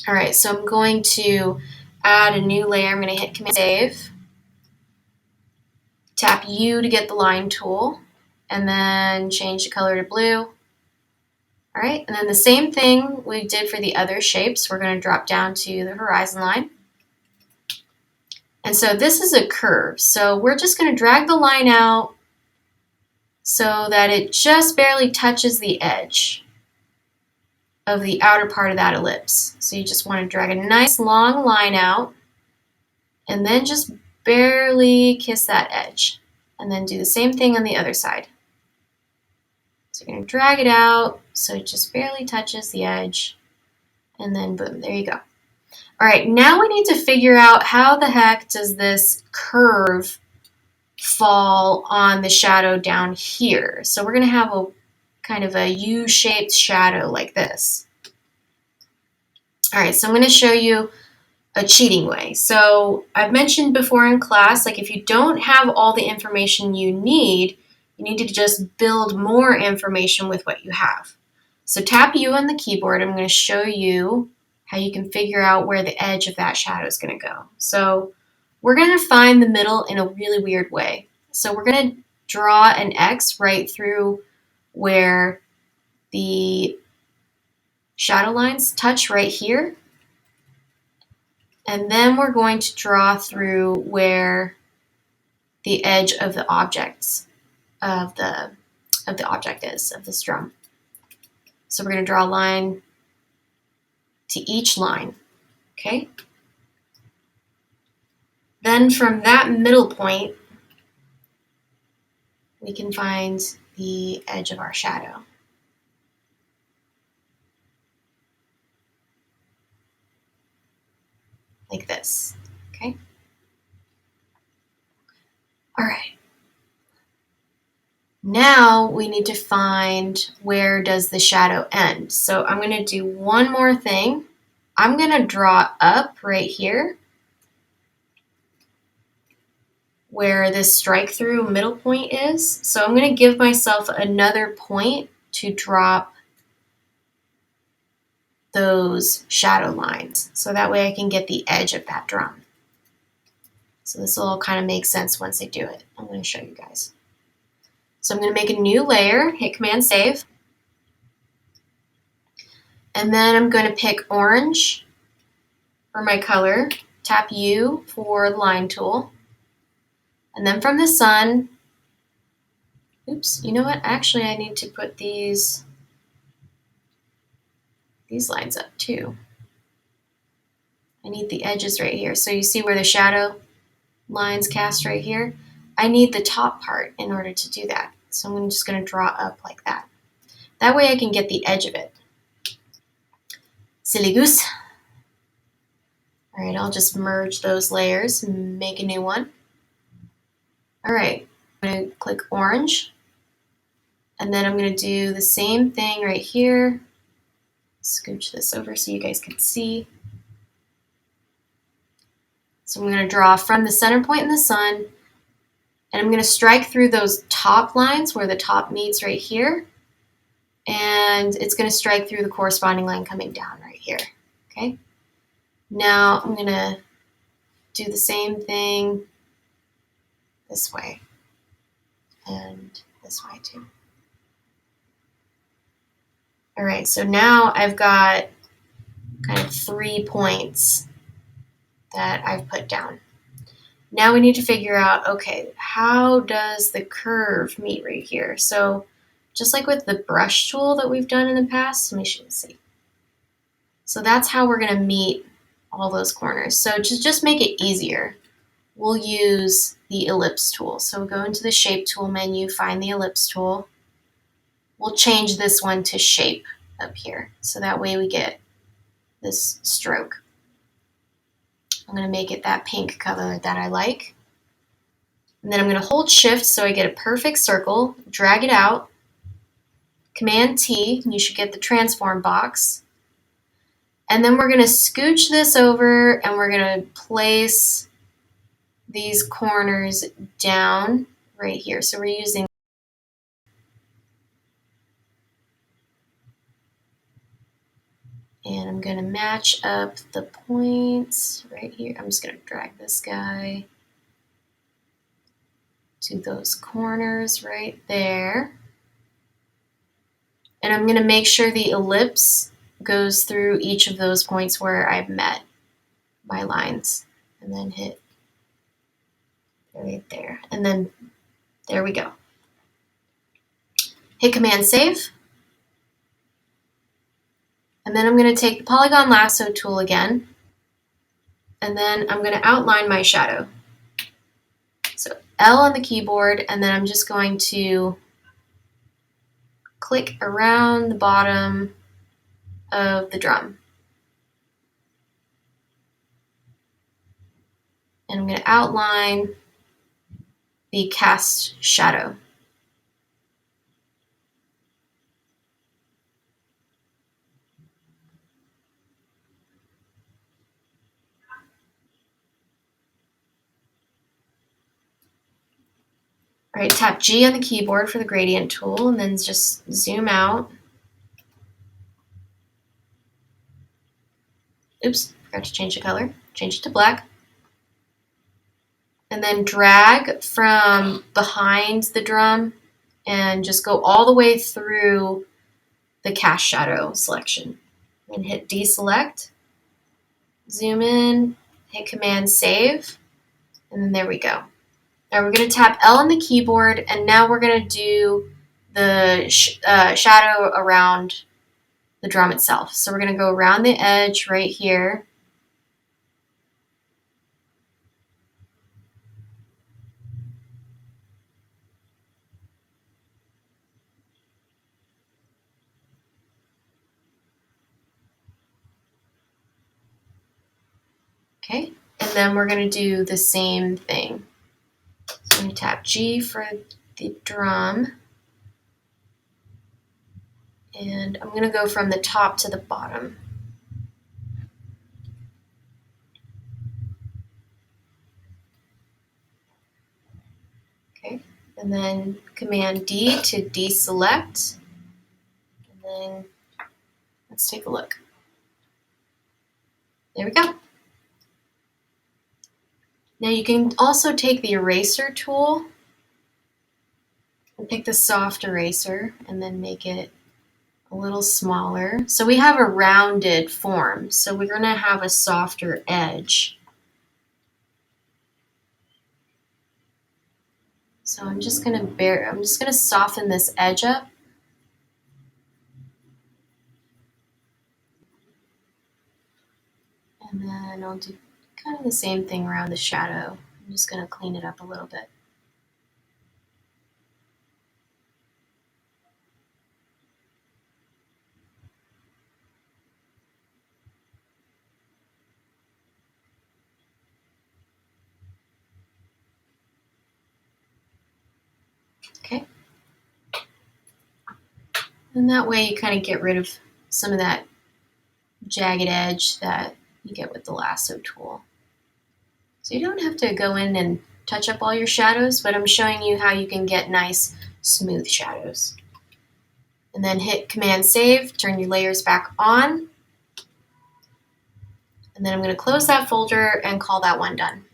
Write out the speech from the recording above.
All right, so I'm going to add a new layer. I'm going to hit Command Save, tap U to get the line tool, and then change the color to blue. All right, and then the same thing we did for the other shapes. We're going to drop down to the horizon line. And so this is a curve. So we're just going to drag the line out so that it just barely touches the edge of the outer part of that ellipse. So you just want to drag a nice long line out and then just barely kiss that edge. And then do the same thing on the other side. So you're going to drag it out so it just barely touches the edge. And then boom, there you go. All right, now we need to figure out how the heck does this curve fall on the shadow down here. So we're going to have a kind of a U-shaped shadow like this. All right, so I'm going to show you a cheating way. So I've mentioned before in class, like if you don't have all the information you need to just build more information with what you have. So tap U on the keyboard. I'm going to show you how you can figure out where the edge of that shadow is going to go. So we're going to find the middle in a really weird way. So we're going to draw an X right through where the shadow lines touch right here. And then we're going to draw through where the edge of the objects of the object is, of this drum. So we're going to draw a line to each line, okay? Then from that middle point, we can find the edge of our shadow. Like this, okay? All right. Now we need to find where does the shadow end. So I'm going to do one more thing. I'm going to draw up right here where this strike through middle point is. So I'm going to give myself another point to drop those shadow lines. So that way I can get the edge of that drum. So this will all kind of make sense once I do it. I'm going to show you guys. So I'm going to make a new layer, hit Command Save. And then I'm going to pick orange for my color, tap U for the line tool. And then from the sun, oops, you know what? Actually, I need to put these lines up too. I need the edges right here. So you see where the shadow lines cast right here? I need the top part in order to do that. So I'm just going to draw up like that. That way I can get the edge of it. Silly goose. All right, I'll just merge those layers and make a new one. All right, I'm going to click orange. And then I'm going to do the same thing right here. Scooch this over so you guys can see. So I'm going to draw from the center point in the sun, and I'm going to strike through those top lines where the top meets right here, and it's going to strike through the corresponding line coming down right here, okay? Now I'm going to do the same thing this way, and this way too. All right, so now I've got kind of 3 points that I've put down. Now we need to figure out, okay, how does the curve meet right here? So just like with the brush tool that we've done in the past, let me see. So that's how we're going to meet all those corners. So to just make it easier, we'll use the ellipse tool. So we'll go into the shape tool menu, find the ellipse tool. We'll change this one to shape up here. So that way we get this stroke. I'm going to make it that pink color that I like. And then I'm going to hold shift so I get a perfect circle, drag it out, Command T, and you should get the transform box. And then we're going to scooch this over and we're going to place these corners down right here. So we're using, and I'm I'm going to match up the points right here. I'm just going to drag this guy to those corners right there. And I'm going to make sure the ellipse goes through each of those points where I've met my lines. And then hit right there. And then there we go. Hit Command Save. And then I'm going to take the Polygon Lasso tool again. And then I'm going to outline my shadow. So L on the keyboard, and then I'm just going to click around the bottom of the drum. And I'm going to outline the cast shadow. All right, tap G on the keyboard for the gradient tool, and then just zoom out. Oops, forgot to change the color. Change it to black. And then drag from behind the drum and just go all the way through the cast shadow selection. And hit deselect, zoom in, hit Command Save, and then there we go. Now we're going to tap L on the keyboard, and now we're going to do the shadow around the drum itself. So we're going to go around the edge right here. Okay, and then we're going to do the same thing. So I'm going to tap G for the drum. And I'm going to go from the top to the bottom. Okay, and then Command D to deselect. And then let's take a look. There we go. Now you can also take the eraser tool and pick the soft eraser and then make it a little smaller. So we have a rounded form, so we're going to have a softer edge. So I'm just going to soften this edge up. And then I'll do kind of the same thing around the shadow. I'm just going to clean it up a little bit. Okay. And that way you kind of get rid of some of that jagged edge that you get with the lasso tool. So you don't have to go in and touch up all your shadows, but I'm showing you how you can get nice, smooth shadows. And then hit Command Save, turn your layers back on. And then I'm going to close that folder and call that one done.